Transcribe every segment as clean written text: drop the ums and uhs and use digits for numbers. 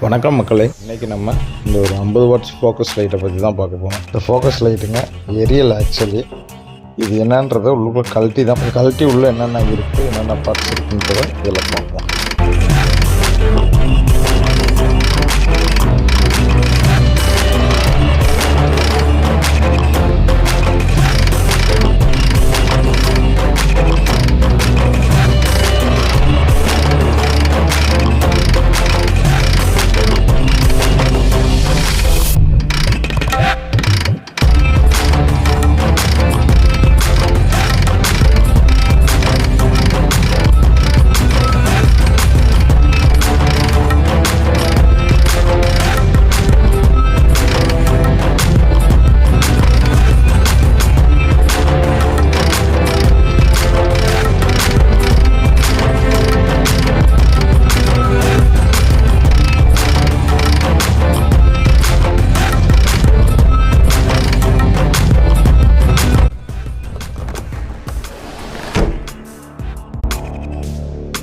வணக்கம் மக்களே, இன்றைக்கி நம்ம இந்த ஒரு 50 வாட்ஸ் ஃபோக்கஸ் லைட்டை பற்றி தான் பார்க்க போகிறோம். இந்த ஃபோக்கஸ் லைட்டுங்க எரியல் ஆக்சுவலி. இது என்னன்றதை உள்ளுக்குள்ள கழட்டி உள்ளே என்னென்ன இருக்குது, என்னென்ன பார்ட்ஸ் இருக்குன்றதை இதில் பார்ப்போம்.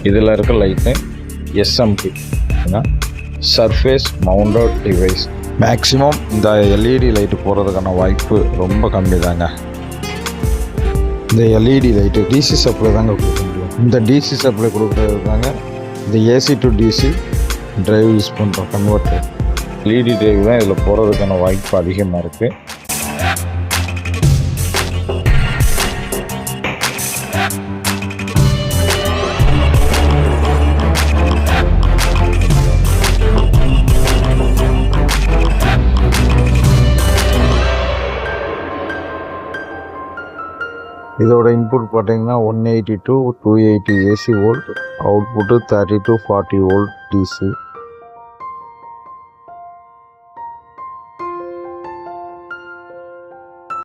இதில் இருக்க light SMD surface mounted device. Maximum இந்த LED லைட்டு போகிறதுக்கான வாய்ப்பு ரொம்ப கம்மி தாங்க. இந்த LED லைட்டு DC சப்ளை தாங்க கொடுக்க முடியும். இந்த DC சப்ளை கொடுக்குறது தாங்க இந்த AC to DC drive use பண்ணுறோம் கன்வெர்ட்டர். LED டிரைவ் தான் இதில் போகிறதுக்கான வாய்ப்பு அதிகமாக இருக்குது. இதோட இன்புட் பார்த்தீங்கன்னா 180 to 280 AC volt, output 30 to 40 volt DC.